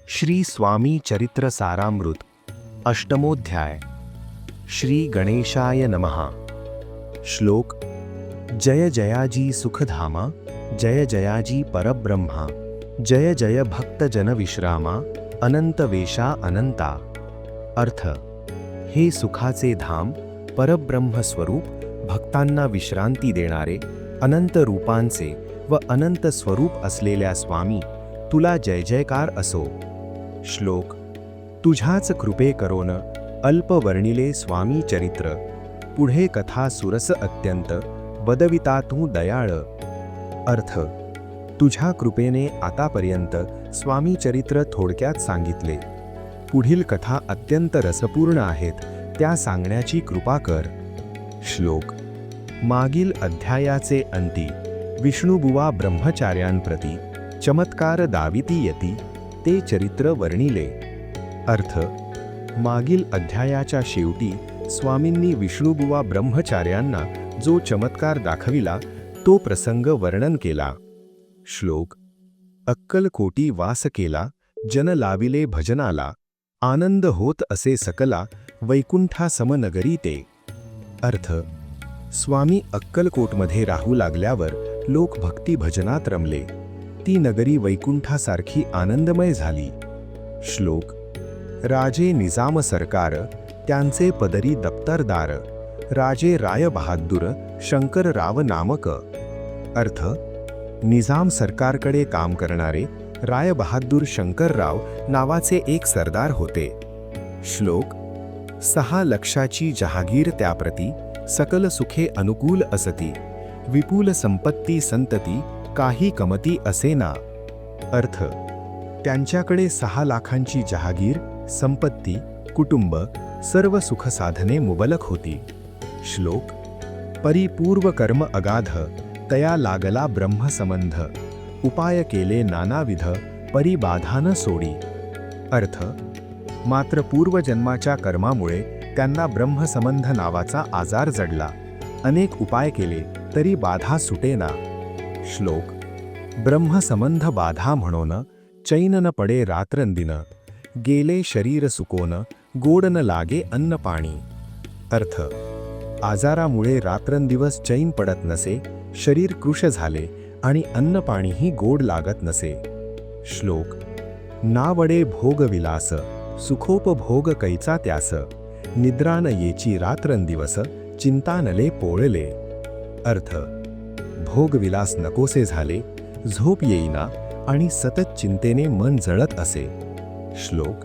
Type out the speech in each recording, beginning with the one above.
श्री स्वामी चरित्र सारामृत अष्टमोध्याय। श्री गणेशाय नमः। श्लोक। जय जयाजी सुखधामा, जय जयाजी परब्रह्मा, जय जय भक्तजन विश्रामा, अनंत वेशा अनंता। अर्थ। हे सुखाचे धाम, परब्रह्म स्वरूप, भक्तांना विश्रांती देणारे, अनंत रूपांचे व अनंत स्वरूप असलेल्या स्वामी, तुला जय जयकार असो। श्लोक। तुझ्याच कृपे करोन अल्प वर्णिले स्वामी चरित्र, पुढे कथा सुरस अत्यंत, बदविता तू दयाळ। अर्थ। तुझ्या कृपेने आतापर्यंत स्वामी चरित्र थोडक्यात सांगितले, पुढील कथा अत्यंत रसपूर्ण आहेत, त्या सांगण्याची कृपा कर। श्लोक। मागील अध्यायाचे अंती विष्णुबुवा ब्रह्मचार्यांप्रती चमत्कार दाविती यती ते चरित्र वर्णिले। अर्थ। मागील अध्यायाच्या शेवटी स्वामींनी विष्णुबुवा ब्रह्मचार्यांना जो चमत्कार दाखविला तो प्रसंग वर्णन केला। श्लोक। अक्कलकोटी वास केला, जन लाविले भजनाला, आनंद होत असे सकला, वैकुंठा समनगरी ते। अर्थ। स्वामी अक्कलकोटमध्ये राहू लागल्यावर लोक भक्ती भजनात रमले, ती नगरी वैकुंठासारखी आनंदमय झाली। श्लोक। राजे निजाम सरकार, त्यांचे पदरी दप्तरदार, राजे राय बहादूर शंकरराव नामक। अर्थ। निजाम सरकारकडे काम करणारे राय बहादूर शंकरराव नावाचे एक सरदार होते। श्लोक। 6 लक्षाची जहागीर त्याप्रती, सकल सुखे अनुकूल असती, विपुल संपत्ती संतती, काही कमती असेना। अर्थ। त्यांच्याकडे 6 लाखांची जहागीर, संपत्ती, कुटुंब, सर्व सुखसाधने मुबलक होती। श्लोक। परिपूर्व कर्म अगाध, तया लागला ब्रह्मसंबंध, उपाय केले नानाविध, परिबाधान सोडी। अर्थ। मात्र पूर्वजन्माच्या कर्मामुळे त्यांना ब्रह्मसंबंध नावाचा आजार जडला, अनेक उपाय केले तरी बाधा सुटेना। श्लोक। ब्रह्मसंबंध बाधा म्हणून चैन न पडे रात्रंदिन, गेले शरीर सुकोन, गोड न लागे अन्न पाणी। अर्थ। आजारामुळे रात्रंदिवस चैन पडत नसे, शरीर कृश झाले आणि अन्न पाणीही गोड लागत नसे। श्लोक। नावडे भोग विलास, सुखोपभोग कैचा त्यास, निद्रान येची रात्रंदिवस, चिंतानले पोळले। अर्थ। भोगविलास नकोसे झाले, झोप येईना आणि सतत चिंतेने मन जळत असे। श्लोक।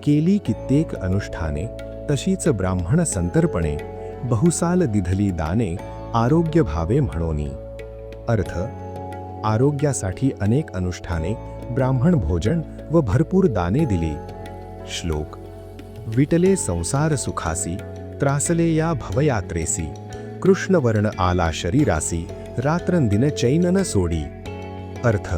केली कित्येक अनुष्ठाने, तशीच ब्राह्मण संतर्पणे, बहुसाल दिधली दाने, आरोग्य भावे म्हणोनी। अर्थ। आरोग्यासाठी अनेक अनुष्ठाने, ब्राह्मण भोजन व भरपूर दाने दिली। श्लोक। विटले संसार सुखासी, त्रासले या भवयात्रेसी, कृष्णवर्ण आला शरीरासी, रात्रंदिन चैन न सोडी। अर्थ।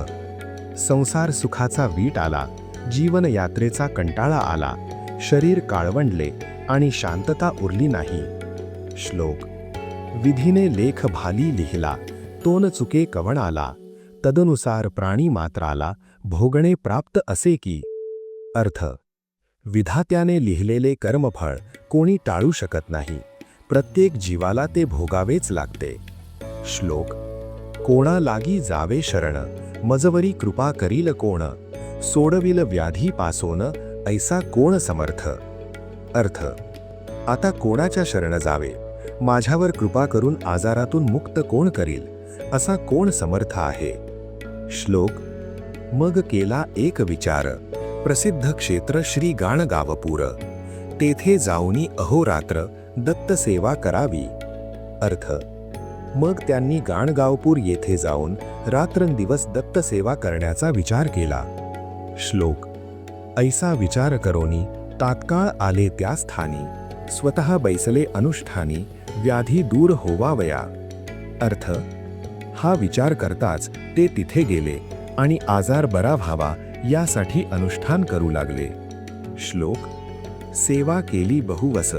संसार सुखाचा वीट आला, जीवन यात्रेचा कंटाळा आला, शरीर काळवंडले आणि शांतता उरली नाही। श्लोक। विधीने लेख भाली लिहिला, तोन चुके कवण आला, तदनुसार प्राणी मात्राला, भोगणे प्राप्त असे की। अर्थ। विधात्याने लिहिलेले कर्मफळ कोणी टाळू शकत नाही, प्रत्येक जीवाला ते भोगावेच लागते। श्लोक। कोणा लागी जावे शरण, मजवरी कृपा करील कोण, सोडविल व्याधी पासोन, ऐसा कोण समर्थ। अर्थ। आता कोणाच्या शरण जावे, माझ्यावर कृपा करून आजारातून मुक्त कोण करील, असा कोण समर्थ आहे। श्लोक। मग केला एक विचार, प्रसिद्ध क्षेत्र श्री गाणगावपूर, तेथे जाऊनी अहोरात्र दत्त सेवा करावी। अर्थ। मग त्यांनी गाणगावपूर येथे जाऊन रात्रंदिवस दत्त सेवा करण्याचा विचार केला। श्लोक। ऐसा विचार करोनी तात्काळ आले त्या स्थानी, स्वतः बैसले अनुष्ठानी, व्याधी दूर होवावया। अर्थ। हा विचार करताच ते तिथे गेले आणि आजार बरा व्हावा यासाठी अनुष्ठान करू लागले। श्लोक। सेवा केली बहुवस,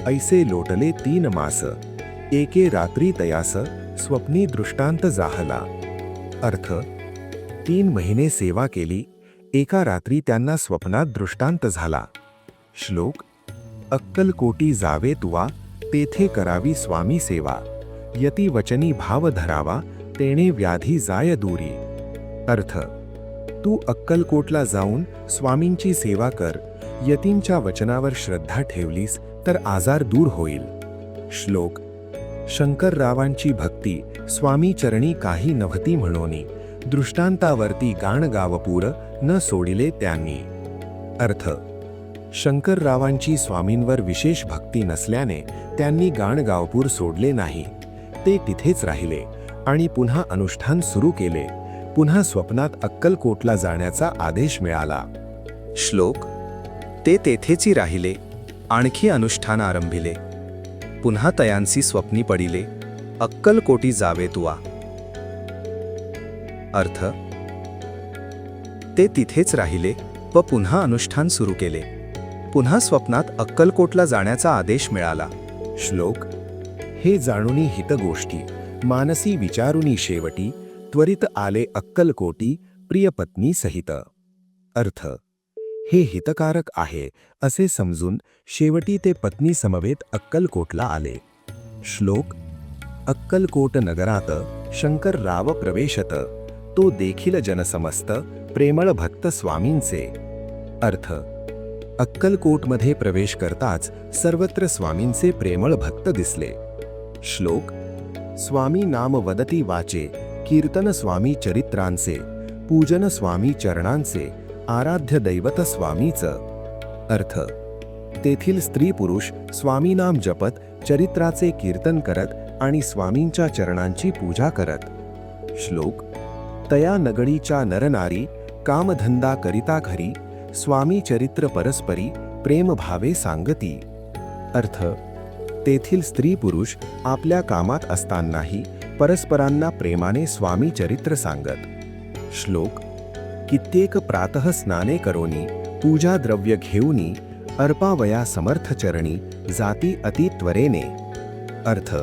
ऐसे लोटले 3 मास, एके रात्री तयास, स्वप्नी दृष्टांत जाहला। अर्थ। 3 महिने सेवा केली, एका रात्री त्यांना स्वप्नात दृष्टांत झाला. श्लोक. अक्कलकोटी जावे तुवा, तेथे करावी स्वामी सेवा. यती वचनी भाव धरावा, तेणे व्याधी जाय दूरी. अर्थ. तू अक्कलकोटला जाऊन स्वामींची सेवा कर. यतींच्या वचनावर श्रद्धा ठेवलीस तर आजार दूर होईल. श्लोक. शंकररावांची भक्ती स्वामी चरणी काही नव्हती म्हणोनी, दृष्टांतावरती गाण गावपूर न सोडिले त्यांनी. अर्थ. शंकररावांची स्वामींवर विशेष भक्ती नसल्याने त्यांनी गाणगावपूर सोडले नाही. ते तिथेच राहिले आणि पुन्हा अनुष्ठान सुरू केले. पुन्हा स्वप्नात अक्कलकोटला जाण्याचा आदेश मिळाला. श्लोक. ते तेथेची राहिले, आणखी अनुष्ठान आरंभिले. पुन्हा तयांसी स्वप्नी पडिले, अक्कलकोटी जावे तुवा. अर्थ. ते तिथेच राहिले व पुन्हा अनुष्ठान सुरू केले. पुन्हा स्वप्नात अक्कलकोटला जाण्याचा आदेश मिळाला. श्लोक. हे जाणुनी हितगोष्टी, मानसी विचारुनी शेवटी, त्वरित आले अक्कलकोटी प्रियपत्नी सहित. अर्थ. हे हितकारक आहे असे समजून शेवटी ते पत्नी समवेत अक्कलकोटला आले. श्लोक. अक्कलकोट नगरात शंकरराव प्रवेशत, तो देखील जनसमस्त प्रेमळ भक्त स्वामींचे. अर्थ. अक्कलकोटमध्ये प्रवेश करताच सर्वत्र स्वामींचे प्रेमळ भक्त दिसले. श्लोक. स्वामी नाम वदती वाचे, कीर्तन स्वामी चरित्रांचे, पूजन स्वामी चरणांचे, आराध्य दैवत स्वामीचं. अर्थ. तेथील स्त्री पुरुष स्वामी नाम जपत चरित्राचे कीर्तन करत आणि स्वामींच्या चरणांची पूजा करत. श्लोक. तया नगरीच्या नरनारी, कामधंदा करिता घरी, स्वामी चरित्र परस्परी प्रेमभावे सांगती. अर्थ. तेथील स्त्री पुरुष आपल्या कामात असतानाही परस्परांना प्रेमाने स्वामी चरित्र सांगत. श्लोक. कित्येक प्रातः स्नाने करोनी, पूजा द्रव्य घेऊनी, अर्पावया समर्थ चरणी, जाती अति त्वरेने. अर्थ.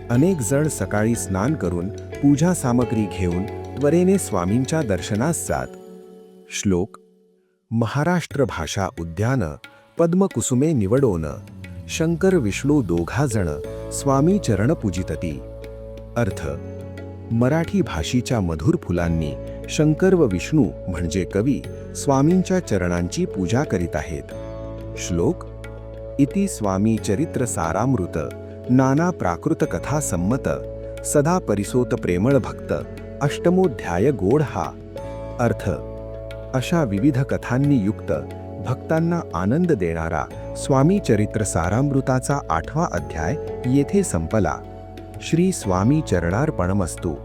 अनेक जण सकाळी स्नान करून पूजा सामग्री घेऊन त्वरेने स्वामींच्या दर्शनास जात. श्लोक. महाराष्ट्र भाषा उद्यान, पद्मकुसुमे निवडोन, शंकर विष्णू दोघा जण, स्वामी चरण पूजितती. अर्थ. मराठी भाषेच्या मधुर फुलांनी शंकर व विष्णू म्हणजे कवी स्वामींच्या चरणांची पूजा करीत आहेत. श्लोक. इति स्वामी चरित्र सारामृत, नाना प्राकृत कथा संमत, सदा परिसोत प्रेमळ भक्त, अष्टमोध्याय गोड हा. अर्थ. अशा विविध कथांनी युक्त भक्तांना आनंद देणारा स्वामी चरित्र सारामृताचा 8वा अध्याय येथे संपला. श्री स्वामी चरणार्पणमस्तु.